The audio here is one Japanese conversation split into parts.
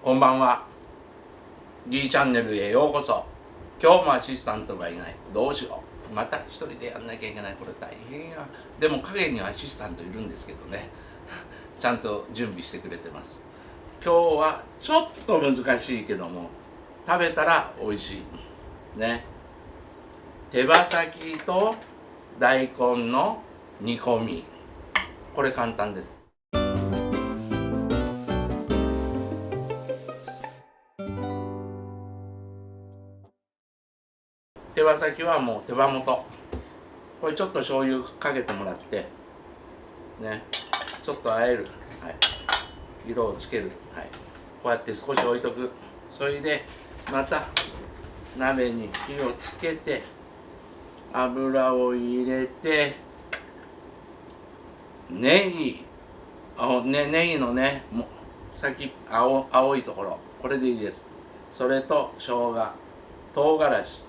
こんばんは。 D チャンネルへようこそ。今日もアシスタントがいない。どうしよう。また一人でやんなきゃいけない。これ大変や。でも影にはアシスタントいるんですけどね。ちゃんと準備してくれてます。今日はちょっと難しいけども食べたら美味しいね。手羽先と大根の煮込み。これ簡単です。手羽先はもう手羽元。これちょっと醤油かけてもらってね、ちょっと和える、はい、色をつける、はい、こうやって少し置いとく。それでまた鍋に火をつけて油を入れてネギネギのね、もう先青いところ、これでいいです。それと生姜、唐辛子、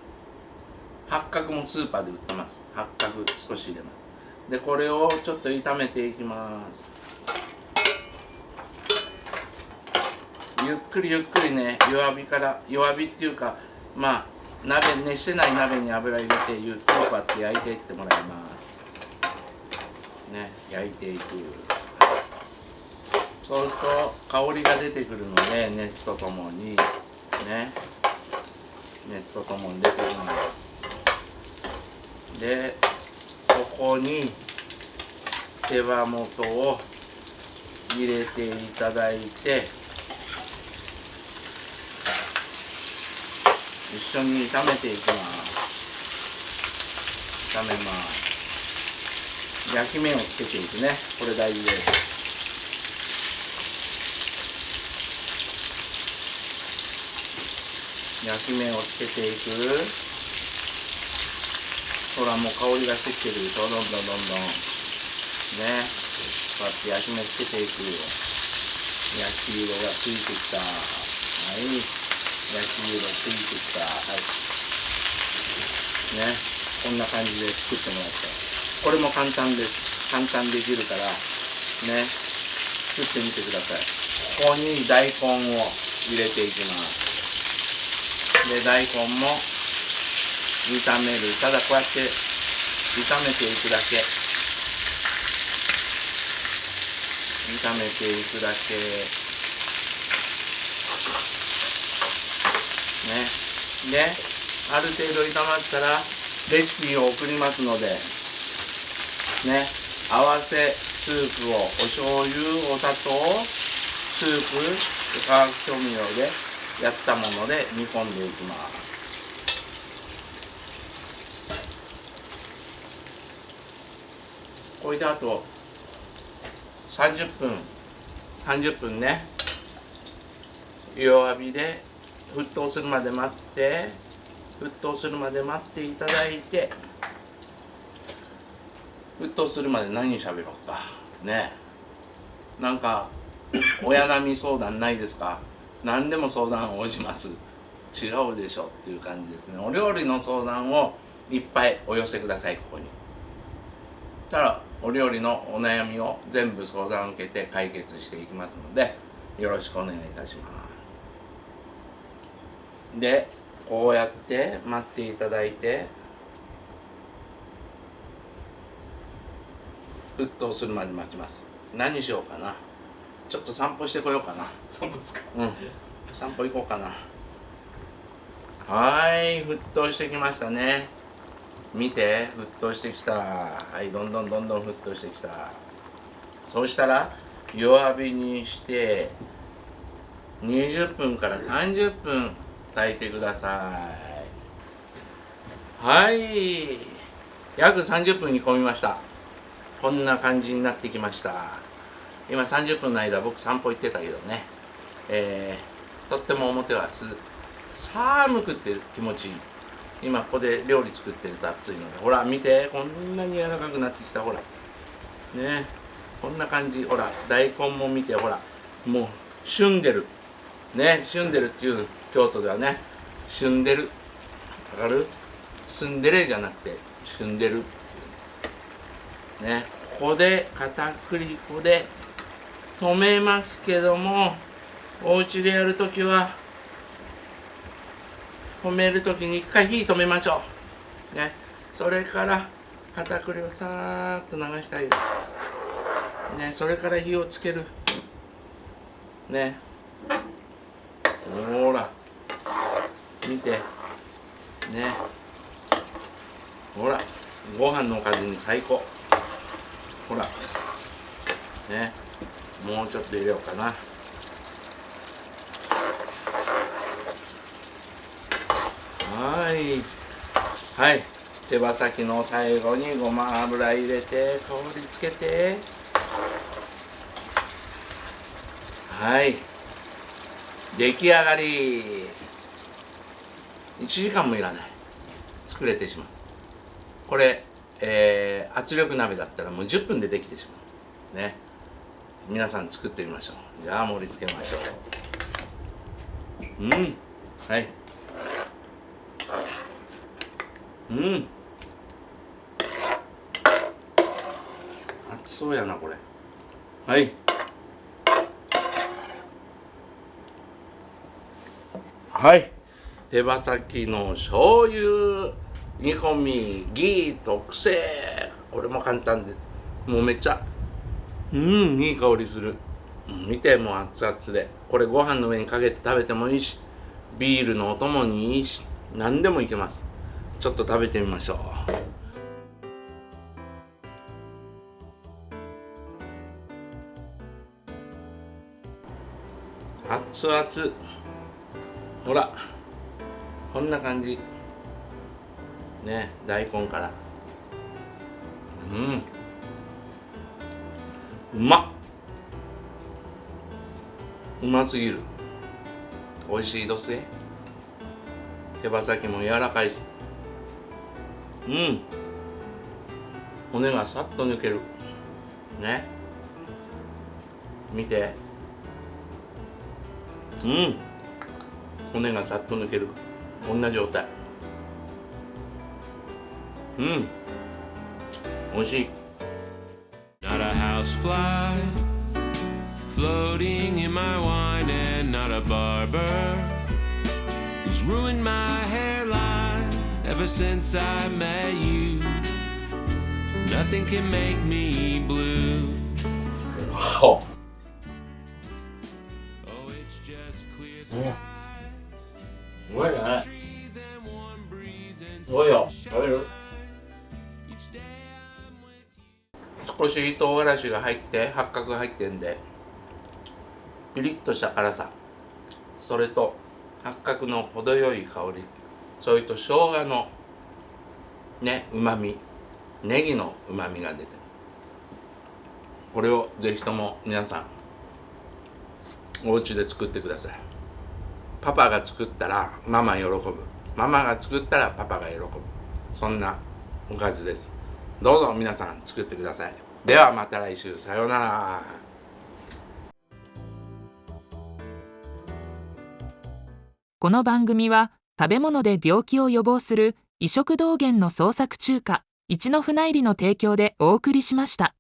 八角もスーパーで売ってます。八角少し入れます。でこれをちょっと炒めていきます。ゆっくりゆっくりね、弱火っていうか、まあ熱してない鍋に油入れてゆっくりこうやって焼いていってもらいますね。焼いていく。そうすると香りが出てくるので、熱とともにね、熱とともに出てくるので、そこに手羽元を入れていただいて、一緒に炒めていきます。炒めます。焼き目をつけていくね。これ大事です。焼き目をつけていく。ほらもう香りがしてきてるでしょ。どんどんね、こうやって焼き目つけていく。焼き色がついてきた。はい、焼き色ついてきた。はいね、こんな感じで作ってもらって、これも簡単です。簡単できるからね、作ってみてください。ここに大根を入れていきます。で大根も炒める。ただこうやって炒めていくだけ。炒めていくだけね。である程度炒まったらレシピを送りますのでね、合わせスープをお醤油、お砂糖、スープ、化学調味料でやったもので煮込んでいきます。これであと30分ね、弱火で沸騰するまで待っていただいて、沸騰するまで何喋ろうかね。なんか親並み相談ないですか？何でも相談応じます。違うでしょっていう感じですね。お料理の相談をいっぱいお寄せください。ここにたらお料理のお悩みを全部相談を受けて解決していきますので、よろしくお願いいたします。でこうやって待っていただいて、沸騰するまで待ちます。何しようかな。ちょっと散歩してこようかな。散歩ですか？うん、散歩行こうかな。はい、沸騰してきましたね。見て、沸騰してきた。はい、どんどん沸騰してきた。そうしたら弱火にして20分から30分炊いてください。はい、約30分煮込みました。こんな感じになってきました。今30分の間僕散歩行ってたけどね、とっても表は寒くって気持ちいい。今ここで料理作ってると暑いので、ほら見て、こんなに柔らかくなってきた。ほらね、こんな感じ。ほら大根も見て、ほらもう旬んでるね。旬んでるっていう、京都ではね、旬んでる、わかる？住んでれじゃなくて旬んでるっていうね。ここで片栗粉で止めますけども、お家でやるときは止めるときに一回火止めましょうね。それから片栗をさーっと流してあげるね。それから火をつけるね。ほら見てね。ほらご飯のおかずに最高。ほらね。もうちょっと入れようかな。はいはい。手羽先の最後にごま油入れて香りつけて、はい、出来上がり。1時間もいらない、作れてしまう。これ、圧力鍋だったらもう10分でできてしまうね。皆さん作ってみましょう。じゃあ盛り付けましょう。はい。熱そうやなこれ。はいはい。手羽先の醤油煮込みギー特製。これも簡単で、もうめっちゃいい香りする。見て、もう熱々で、これご飯の上にかけて食べてもいいし、ビールのお供にいいし、何でもいけます。ちょっと食べてみましょう。熱々。ほらこんな感じね。大根からうますぎる。美味しいどすえ。手羽先も柔らかいし、骨がさっと抜けるね。見て、骨がさっと抜ける。こんな状態。美味しい。 Not a housefly floating in my wine, and not a barber who's ruined my hairline ever since I met you. Nothing can make me blue. Oh, it's just clear skies, trees and warm breeze and sunshine. Each day I'm with you. 少し唐辛子が入って八角が入ってんでピリッとした辛さ、それと八角の程よい香り、それと生姜のねうまみ、ネギのうまみが出て、これをぜひとも皆さんお家で作ってください。パパが作ったらママ喜ぶ、ママが作ったらパパが喜ぶ、そんなおかずです。どうぞ皆さん作ってください。ではまた来週、さようなら。この番組は食べ物で病気を予防する医食道元の創作中華一の船入りの提供でお送りしました。